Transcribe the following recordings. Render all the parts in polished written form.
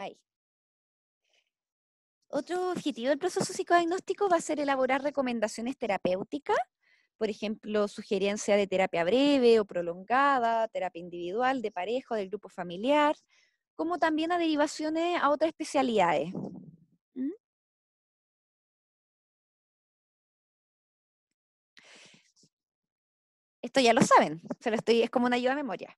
Ahí. Otro objetivo del proceso psicodiagnóstico va a ser elaborar recomendaciones terapéuticas, por ejemplo, sugerencia de terapia breve o prolongada, terapia individual, de pareja o del grupo familiar, como también a derivaciones a otras especialidades. ¿Mm? Esto ya lo saben, es como una ayuda a memoria.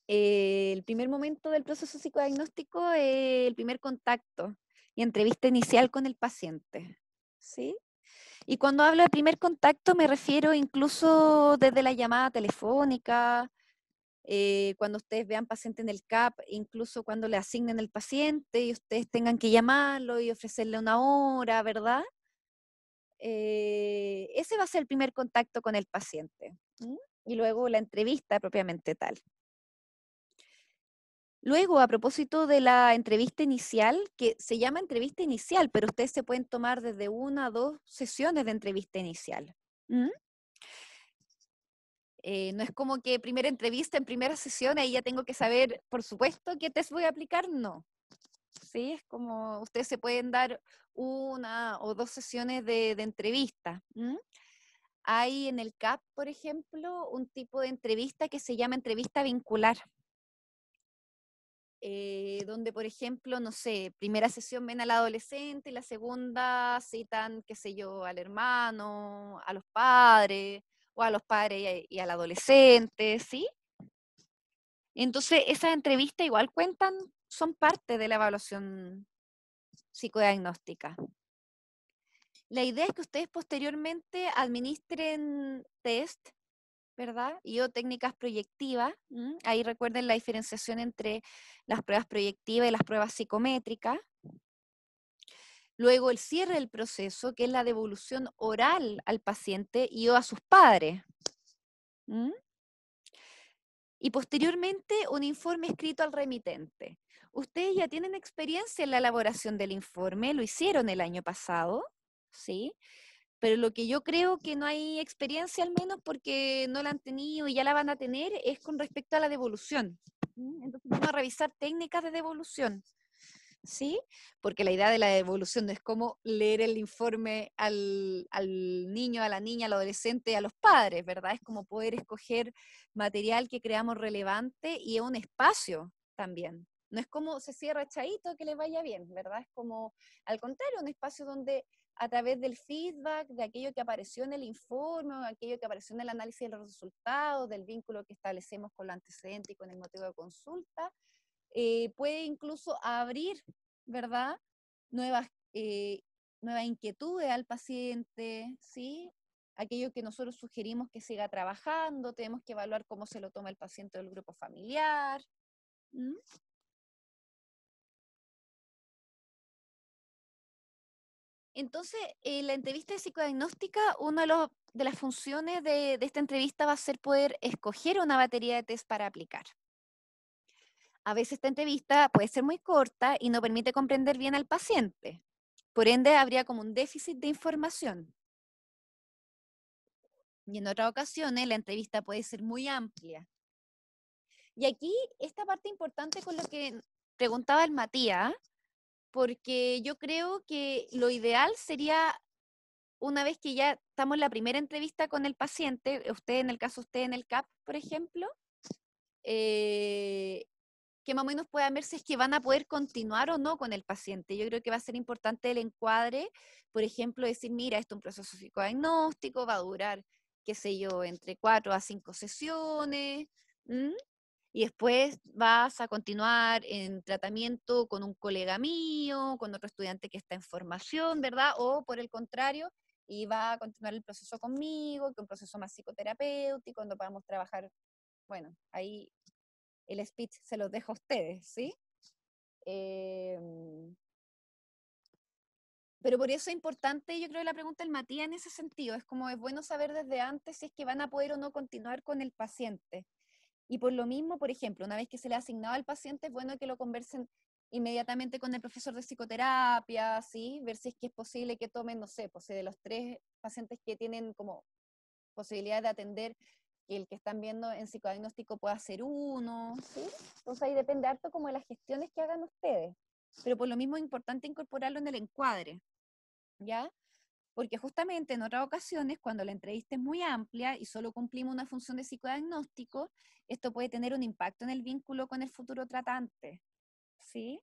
El primer momento del proceso psicodiagnóstico es el primer contacto y entrevista inicial con el paciente, ¿sí? Y cuando hablo de primer contacto me refiero incluso desde la llamada telefónica, cuando ustedes vean paciente en el CAP, incluso cuando le asignen el paciente y ustedes tengan que llamarlo y ofrecerle una hora, ¿verdad? Ese va a ser el primer contacto con el paciente. ¿Mm? Y luego la entrevista propiamente tal. Luego, a propósito de la entrevista inicial, que se llama entrevista inicial, pero ustedes se pueden tomar desde 1 a 2 sesiones de entrevista inicial. ¿Mm? No es como que primera entrevista en primera sesión, ahí ya tengo que saber, por supuesto, qué test voy a aplicar, no. Sí, es como ustedes se pueden dar 1 o 2 sesiones de entrevista. ¿Mm? Hay en el CAP, por ejemplo, un tipo de entrevista que se llama entrevista vincular. Donde, por ejemplo, no sé, primera sesión ven al adolescente y la segunda citan, qué sé yo, al hermano, a los padres, o a los padres y al adolescente, ¿sí? Entonces, esas entrevistas igual cuentan, son parte de la evaluación psicodiagnóstica. La idea es que ustedes posteriormente administren test, ¿verdad? Y o técnicas proyectivas. Ahí recuerden la diferenciación entre las pruebas proyectivas y las pruebas psicométricas. Luego el cierre del proceso, que es la devolución oral al paciente y o a sus padres. ¿Mm? Y posteriormente un informe escrito al remitente. Ustedes ya tienen experiencia en la elaboración del informe, lo hicieron el año pasado, ¿sí? Pero lo que yo creo que no hay experiencia, al menos porque no la han tenido y ya la van a tener, es con respecto a la devolución. Entonces vamos a revisar técnicas de devolución, ¿sí? Porque la idea de la devolución no es como leer el informe al niño, a la niña, al adolescente, a los padres, ¿verdad? Es como poder escoger material que creamos relevante y un espacio también. No es como se cierra echadito que les vaya bien, ¿verdad? Es como, al contrario, un espacio donde a través del feedback, de aquello que apareció en el informe, aquello que apareció en el análisis de los resultados, del vínculo que establecemos con lo antecedente y con el motivo de consulta, puede incluso abrir, ¿verdad? Nuevas, eh, nuevas inquietudes al paciente, ¿sí? Aquello que nosotros sugerimos que siga trabajando, tenemos que evaluar cómo se lo toma el paciente del grupo familiar. ¿Mm? Entonces, la entrevista de psicodiagnóstica, una de las funciones de esta entrevista va a ser poder escoger una batería de test para aplicar. A veces esta entrevista puede ser muy corta y no permite comprender bien al paciente. Por ende, habría como un déficit de información. Y en otras ocasiones, la entrevista puede ser muy amplia. Y aquí, esta parte importante con lo que preguntaba el Matías, porque yo creo que lo ideal sería, una vez que ya estamos en la primera entrevista con el paciente, usted en el caso usted en el CAP, por ejemplo, eh, que más o menos puedan ver si es que van a poder continuar o no con el paciente. Yo creo que va a ser importante el encuadre, por ejemplo, decir, mira, esto es un proceso psicodiagnóstico, va a durar, qué sé yo, entre 4 a 5 sesiones, ¿m? Y después vas a continuar en tratamiento con un colega mío, con otro estudiante que está en formación, ¿verdad? O por el contrario, y va a continuar el proceso conmigo, que es un proceso más psicoterapéutico, donde podamos trabajar, bueno, ahí el speech se los dejo a ustedes, ¿sí? Eh, pero por eso es importante, yo creo, la pregunta del Matías en ese sentido. Es como es bueno saber desde antes si es que van a poder o no continuar con el paciente. Y por lo mismo, por ejemplo, una vez que se le ha asignado al paciente, es bueno que lo conversen inmediatamente con el profesor de psicoterapia, ¿sí? Ver si es que es posible que tomen, no sé, pues de los 3 pacientes que tienen como posibilidad de atender, el que están viendo en psicodiagnóstico pueda ser uno, ¿sí? Entonces ahí depende harto como de las gestiones que hagan ustedes. Pero por lo mismo es importante incorporarlo en el encuadre, ¿ya? Porque justamente en otras ocasiones, cuando la entrevista es muy amplia y solo cumplimos una función de psicodiagnóstico, esto puede tener un impacto en el vínculo con el futuro tratante, ¿sí?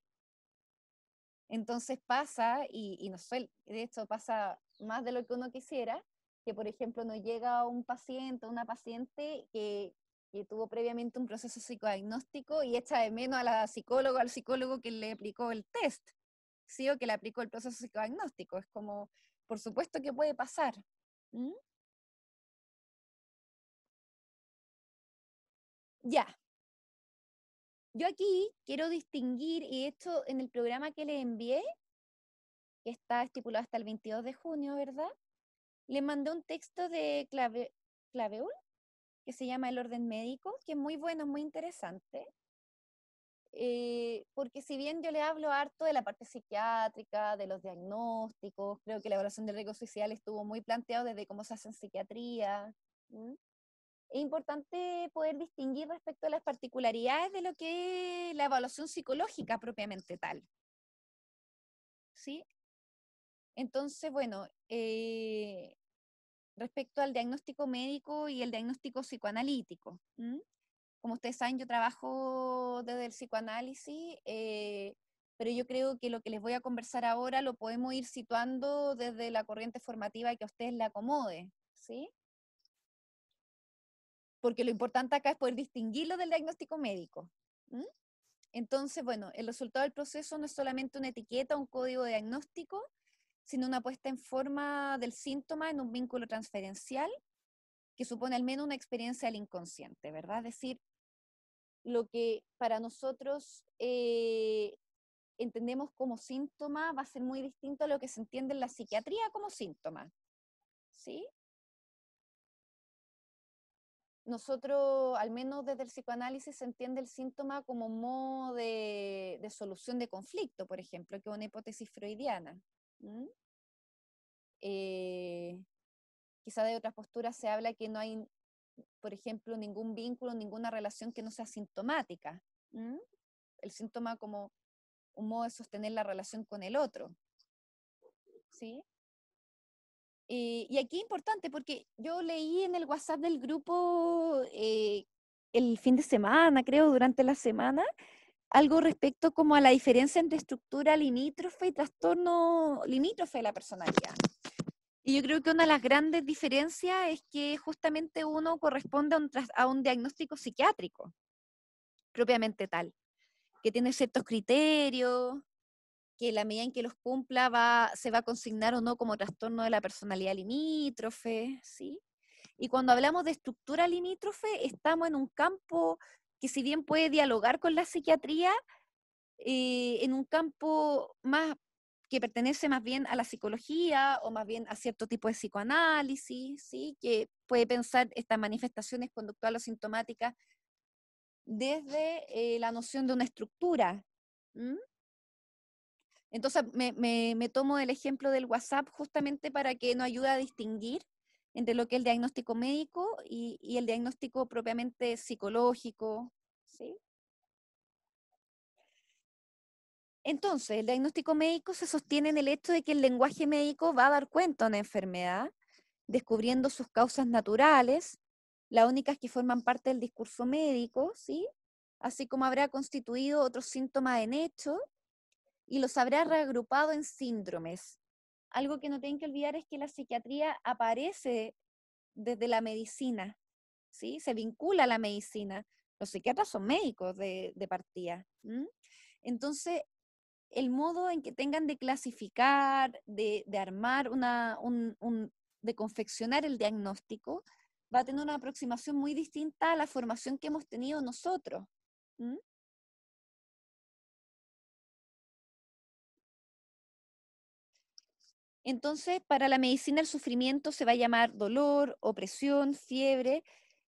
Entonces pasa, y no sé, de hecho pasa más de lo que uno quisiera, que por ejemplo nos llega un paciente o una paciente que tuvo previamente un proceso psicodiagnóstico y echa de menos a la psicóloga o al psicólogo que le aplicó el test, ¿sí? O que le aplicó el proceso psicodiagnóstico. Es como, por supuesto que puede pasar. ¿Mm? Ya, yo aquí quiero distinguir, y esto en el programa que le envié, que está estipulado hasta el 22 de junio, ¿verdad? Le mandé un texto de Claveul, que se llama El orden médico, que es muy bueno, muy interesante, porque si bien yo le hablo harto de la parte psiquiátrica, de los diagnósticos, creo que la evaluación del riesgo social estuvo muy planteado desde cómo se hace en psiquiatría. ¿Mm? Es importante poder distinguir respecto a las particularidades de lo que es la evaluación psicológica propiamente tal. ¿Sí? Entonces, bueno, respecto al diagnóstico médico y el diagnóstico psicoanalítico. ¿Mm? Como ustedes saben, yo trabajo desde el psicoanálisis, pero yo creo que lo que les voy a conversar ahora lo podemos ir situando desde la corriente formativa que a ustedes le acomode, ¿sí? Porque lo importante acá es poder distinguirlo del diagnóstico médico. ¿Mm? Entonces, bueno, el resultado del proceso no es solamente una etiqueta, un código diagnóstico, sino una puesta en forma del síntoma en un vínculo transferencial que supone al menos una experiencia del inconsciente, ¿verdad? Es decir, lo que para nosotros entendemos como síntoma va a ser muy distinto a lo que se entiende en la psiquiatría como síntoma, ¿sí? Nosotros, al menos desde el psicoanálisis, se entiende el síntoma como un modo de solución de conflicto, por ejemplo, que es una hipótesis freudiana. ¿Mm? Eh, Quizá de otras posturas se habla que no hay, por ejemplo, ningún vínculo, ninguna relación que no sea sintomática. ¿Mm? El síntoma como un modo de sostener la relación con el otro, ¿sí? Y aquí es importante porque yo leí en el WhatsApp del grupo el fin de semana, creo, durante la semana, algo respecto como a la diferencia entre estructura limítrofe y trastorno limítrofe de la personalidad. Y yo creo que una de las grandes diferencias es que justamente uno corresponde a un diagnóstico psiquiátrico, propiamente tal, que tiene ciertos criterios, que la medida en que los cumpla se va a consignar o no como trastorno de la personalidad limítrofe, ¿sí? Y cuando hablamos de estructura limítrofe, estamos en un campo que si bien puede dialogar con la psiquiatría, en un campo más que pertenece más bien a la psicología o más bien a cierto tipo de psicoanálisis, ¿sí? Que puede pensar estas manifestaciones conductuales o sintomáticas desde la noción de una estructura. ¿Mm? Entonces me tomo el ejemplo del WhatsApp justamente para que nos ayude a distinguir entre lo que es el diagnóstico médico y el diagnóstico propiamente psicológico, ¿sí? Entonces, el diagnóstico médico se sostiene en el hecho de que el lenguaje médico va a dar cuenta de una enfermedad, descubriendo sus causas naturales, las únicas que forman parte del discurso médico, ¿sí? Así como habrá constituido otros síntomas en hecho y los habrá reagrupado en síndromes. Algo que no tienen que olvidar es que la psiquiatría aparece desde la medicina, ¿sí? Se vincula a la medicina. Los psiquiatras son médicos de partida. ¿Mm? Entonces, el modo en que tengan de clasificar, de armar de confeccionar el diagnóstico, va a tener una aproximación muy distinta a la formación que hemos tenido nosotros. ¿Mm? Entonces, para la medicina el sufrimiento se va a llamar dolor, opresión, fiebre,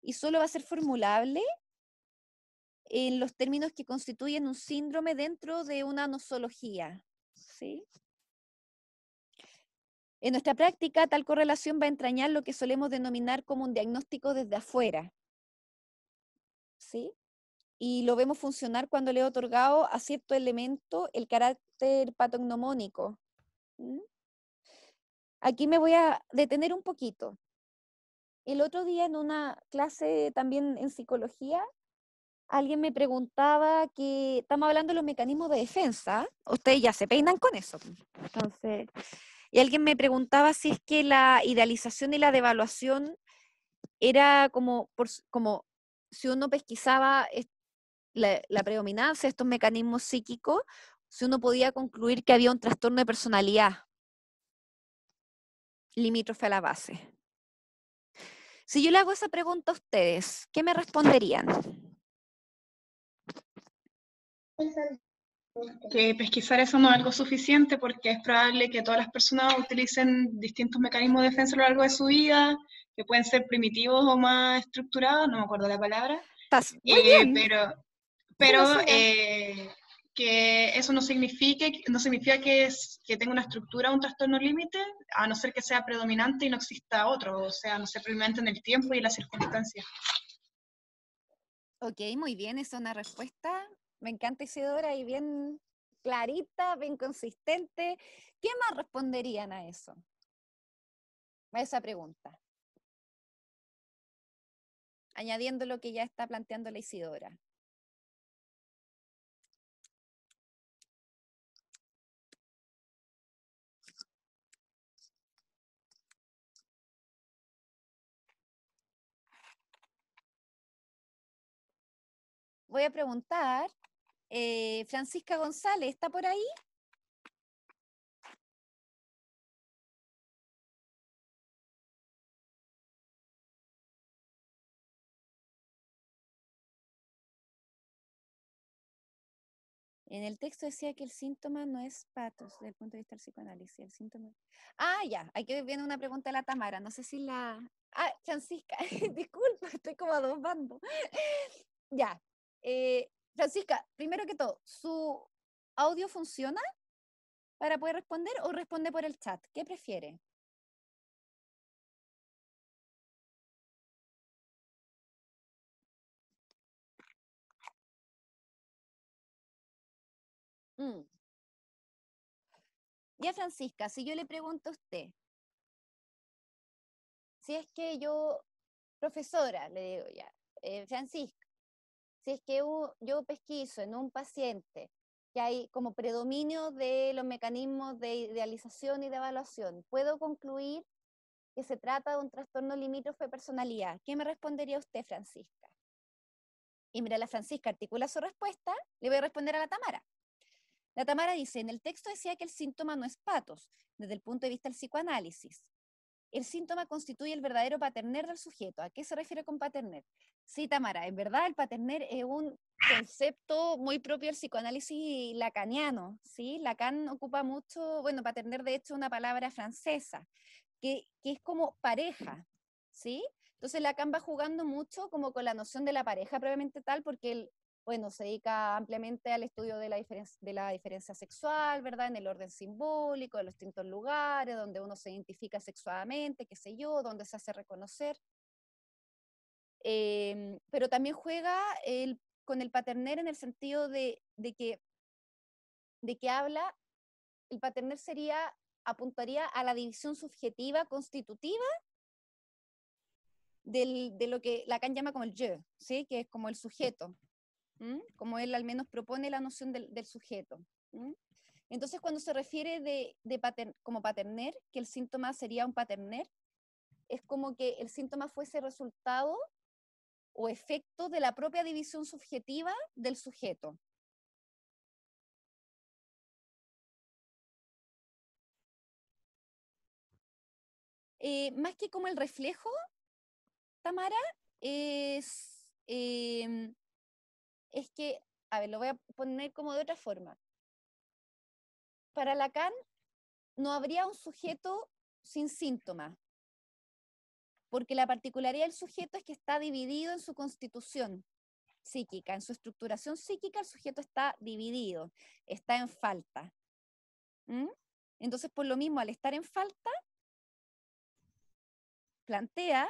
y solo va a ser formulable en los términos que constituyen un síndrome dentro de una nosología, ¿sí? En nuestra práctica, tal correlación va a entrañar lo que solemos denominar como un diagnóstico desde afuera, ¿sí? Y lo vemos funcionar cuando le he otorgado a cierto elemento el carácter patognomónico. ¿Mm? Aquí me voy a detener un poquito. El otro día en una clase también en psicología, alguien me preguntaba que estamos hablando de los mecanismos de defensa, ustedes ya se peinan con eso. Entonces, y alguien me preguntaba si es que la idealización y la devaluación era como si uno pesquisaba la predominancia de estos mecanismos psíquicos, si uno podía concluir que había un trastorno de personalidad limítrofe a la base. Si yo le hago esa pregunta a ustedes, ¿qué me responderían? Que pesquisar eso no es algo suficiente porque es probable que todas las personas utilicen distintos mecanismos de defensa a lo largo de su vida, que pueden ser primitivos o más estructurados, no me acuerdo la palabra, Estás muy bien, pero siga. que eso no significa que tenga una estructura o un trastorno límite, a no ser que sea predominante y no exista otro, o sea, no sea predominante en el tiempo y en las circunstancias. Ok, muy bien, esa es una respuesta. Me encanta Isidora y bien clarita, bien consistente. ¿Qué más responderían a eso? A esa pregunta. Añadiendo lo que ya está planteando la Isidora. Voy a preguntar, Francisca González, ¿está por ahí? En el texto decía que el síntoma no es patos desde el punto de vista del psicoanálisis. El síntoma... Ah, ya, aquí viene una pregunta de la Tamara. No sé si la... Ah, Francisca, disculpa, estoy como a dos bandos. Ya. Francisca, primero que todo, ¿su audio funciona para poder responder o responde por el chat? ¿Qué prefiere? Mm. Ya, Francisca, si yo le pregunto a usted, si es que yo, profesora, le digo ya, Francisca, si es que yo pesquiso en un paciente que hay como predominio de los mecanismos de idealización y de evaluación, ¿puedo concluir que se trata de un trastorno limítrofe de personalidad? ¿Qué me respondería usted, Francisca? Y mira, la Francisca articula su respuesta, le voy a responder a la Tamara. La Tamara dice, en el texto decía que el síntoma no es patos, desde el punto de vista del psicoanálisis. El síntoma constituye el verdadero paterner del sujeto. ¿A qué se refiere con paterner? Sí, Tamara, en verdad el paterner es un concepto muy propio del psicoanálisis lacaniano, ¿sí? Lacan ocupa mucho, bueno, paterner de hecho es una palabra francesa, que es como pareja, ¿sí? Entonces Lacan va jugando mucho como con la noción de la pareja previamente tal, porque él, bueno, se dedica ampliamente al estudio de la diferencia sexual, ¿verdad? En el orden simbólico, de los distintos lugares, donde uno se identifica sexualmente, qué sé yo, donde se hace reconocer. Pero también juega con el paterner en el sentido de que habla, el paterner apuntaría a la división subjetiva constitutiva de lo que Lacan llama como el yo, ¿sí? Que es como el sujeto, como él al menos propone la noción del sujeto. Entonces, cuando se refiere como paterner, que el síntoma sería un paterner, es como que el síntoma fuese resultado o efecto de la propia división subjetiva del sujeto. Más que como el reflejo, Tamara, es que, a ver, lo voy a poner como de otra forma. Para Lacan no habría un sujeto sin síntoma, porque la particularidad del sujeto es que está dividido en su constitución psíquica, en su estructuración psíquica el sujeto está dividido, está en falta. Entonces, por lo mismo, al estar en falta, plantea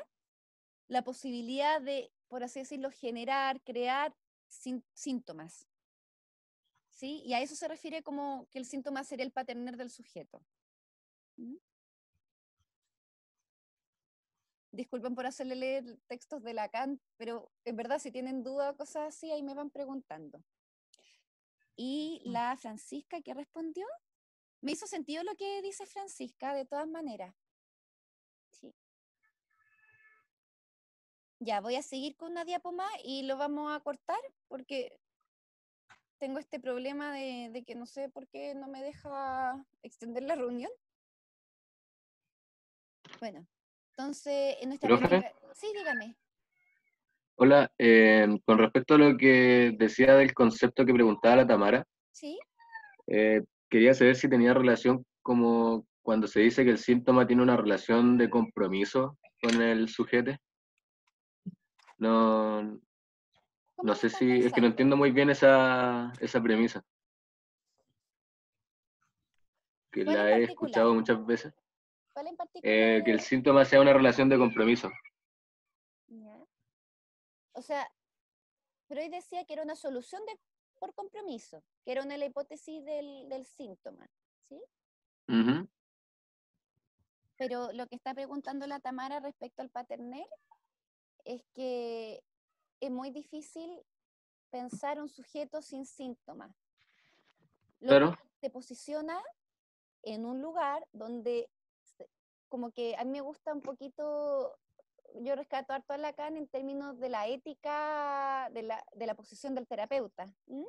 la posibilidad de por así decirlo, generar, crear síntomas. ¿Sí? Y a eso se refiere como que el síntoma sería el paterner del sujeto. ¿Mm? Disculpen por hacerle leer textos de Lacan, pero en verdad si tienen duda o cosas así, ahí me van preguntando. Y la Francisca, ¿qué respondió? Me hizo sentido lo que dice Francisca, de todas maneras. Sí. Ya, voy a seguir con una diapo más y lo vamos a cortar porque tengo este problema de que no sé por qué no me deja extender la reunión. Bueno, entonces en nuestra Profe, primera... Sí, dígame. hola. Con respecto a lo que decía del concepto que preguntaba la Tamara, Sí. quería saber si tenía relación como cuando se dice que el síntoma tiene una relación de compromiso con el sujeto. No, ¿Cómo no lo sé estás si, es que no pensando? entiendo muy bien esa premisa, que ¿Cuál en la he particular? escuchado muchas veces, ¿Cuál en particular? que el síntoma sea una relación de compromiso. Ya. O sea, Freud decía que era una solución por compromiso, que era una la hipótesis del síntoma, ¿sí? Ujú. Pero lo que está preguntando la Tamara respecto al paterner es que es muy difícil pensar un sujeto sin síntomas, lo Claro, cual te posiciona en un lugar donde, como que a mí me gusta un poquito, yo rescato harto a Lacan en términos de la ética de la posición del terapeuta. ¿M?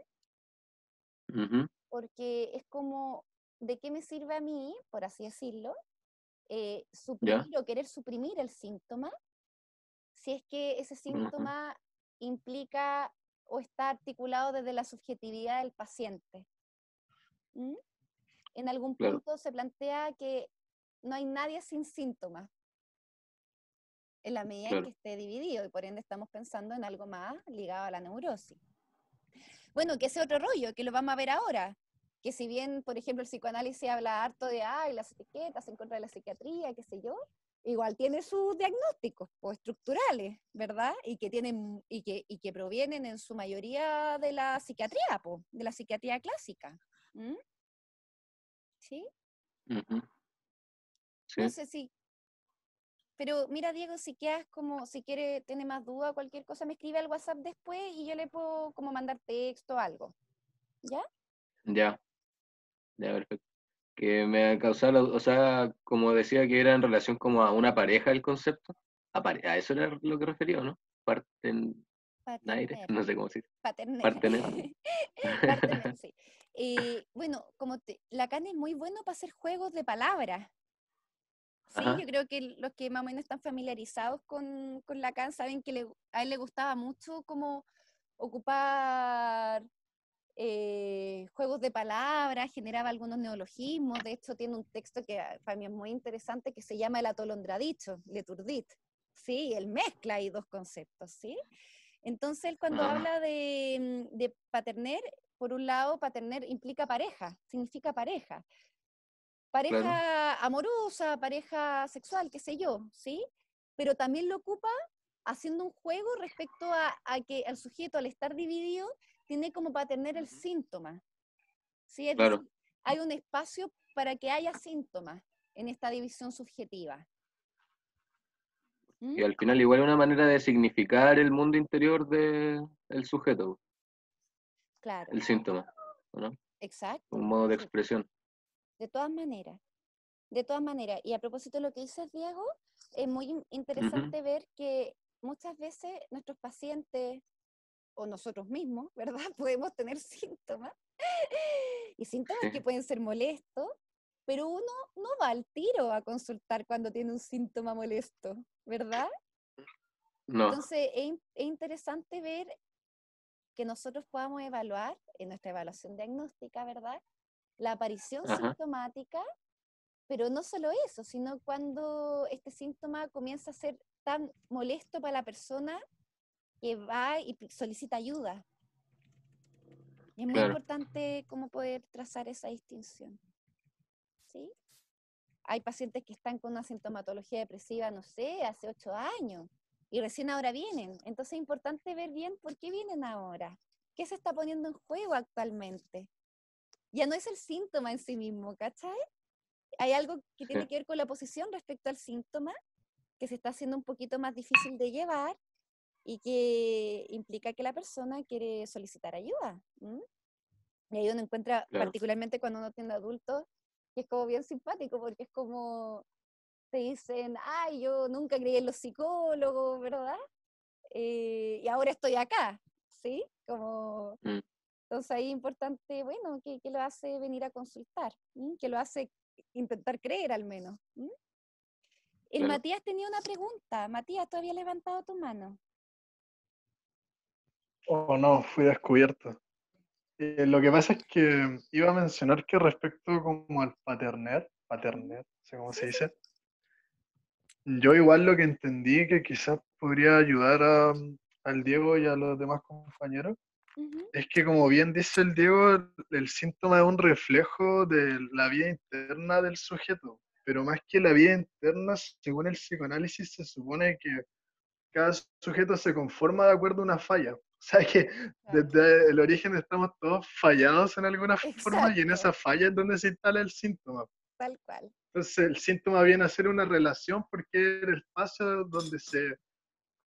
ujú, Porque es como, ¿de qué me sirve a mí, por así decirlo, ya, suprimir o querer suprimir el síntoma si es que ese ujú, síntoma implica o está articulado desde la subjetividad del paciente? ¿Mm? En algún claro, punto se plantea que no hay nadie sin síntomas, en la medida en que claro, esté dividido, y por ende estamos pensando en algo más ligado a la neurosis. Bueno, que ese otro rollo, que lo vamos a ver ahora, que si bien, por ejemplo, el psicoanálisis habla harto de las etiquetas en contra de la psiquiatría, qué sé yo, igual tiene sus diagnósticos pues, estructurales, ¿verdad? Y que provienen en su mayoría de la psiquiatría, pues, de la psiquiatría clásica. ¿Mm? ¿Sí? ujú, No sí. sé si... Pero mira, Diego, si quedas como, si quiere, tiene más duda, cualquier cosa, me escribe al WhatsApp después y yo le puedo como mandar texto o algo. ¿Ya? Ya, ya, perfecto. Que me causaba, o sea, como decía que era en relación como a una pareja el concepto, a eso era lo que refería, ¿no? Parten aire, Paterner. no sé cómo se dice, Paterner. partener. Partener, sí. Bueno, Lacan es muy bueno para hacer juegos de palabras. Sí, Ajá, yo creo que los que más o menos están familiarizados con Lacan saben que a él le gustaba mucho como ocupar juegos de palabras, generaba algunos neologismos. De hecho, tiene un texto que para mí es muy interesante que se llama El atolondradicho, Le Tourdit. Sí, él mezcla ahí dos conceptos, ¿sí? Entonces, él cuando ah, habla de paterner, por un lado, paterner implica pareja, significa pareja. claro, Pareja amorosa, pareja sexual, qué sé yo, ¿sí? Pero también lo ocupa haciendo un juego respecto a que el sujeto, al estar dividido, tiene como paterner el síntoma, ¿sí? Es claro. decir, hay un espacio para que haya síntomas en esta división subjetiva. ¿Mm? Y al final igual es una manera de significar el mundo interior del sujeto, Claro, el síntoma, ¿no? Un exacto, modo de sí, expresión. de todas maneras. De todas maneras, y a propósito de lo que dices, Diego, es muy Ujú, interesante ver que muchas veces nuestros pacientes o nosotros mismos, ¿verdad? Podemos tener síntomas y síntomas que sí, pueden ser molestos, pero uno no va al tiro a consultar cuando tiene un síntoma molesto, ¿verdad? no, Entonces es interesante ver que nosotros podamos evaluar en nuestra evaluación diagnóstica, ¿verdad? La aparición ajá, sintomática. Pero no solo eso, sino cuando este síntoma comienza a ser tan molesto para la persona que va y solicita ayuda. Y es muy claro, importante cómo poder trazar esa distinción. ¿Sí? Hay pacientes que están con una sintomatología depresiva, no sé, hace 8 años. y recién ahora vienen. Entonces es importante ver bien por qué vienen ahora, qué se está poniendo en juego actualmente. Ya no es el síntoma en sí mismo, ¿cachai? Hay algo que Sí, tiene que ver con la posición respecto al síntoma, que se está haciendo un poquito más difícil de llevar y que implica que la persona quiere solicitar ayuda. Y ahí uno encuentra, claro. particularmente cuando uno tiene adultos, que es como bien simpático, porque es como te dicen, ay, yo nunca creí en los psicólogos, ¿verdad? Y ahora estoy acá, ¿sí? Como, Mm, entonces ahí es importante, bueno, que lo hace venir a consultar, que lo hace intentar creer al menos. El claro. Matías tenía una pregunta. Matías, ¿tú habías levantado tu mano? Oh, no, fui descubierto. Lo que pasa es que iba a mencionar que respecto como al paterner, no sé cómo Sí, se sí. dice, yo igual lo que entendí que quizás podría ayudar al Diego y a los demás compañeros, Ujú. es que como bien dice el Diego, el síntoma es un reflejo de la vida interna del sujeto, pero más que la vida interna, según el psicoanálisis, se supone que cada sujeto se conforma de acuerdo a una falla. O sea que Claro. desde el origen estamos todos fallados en alguna forma y en Exacto, esa falla es donde se instala el síntoma. tal cual. Entonces el síntoma viene a ser una relación porque es el espacio donde se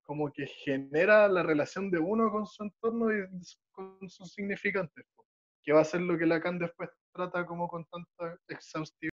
como que genera la relación de uno con su entorno y con sus significantes, po, que va a ser lo que Lacan después trata como con tanta exhaustividad.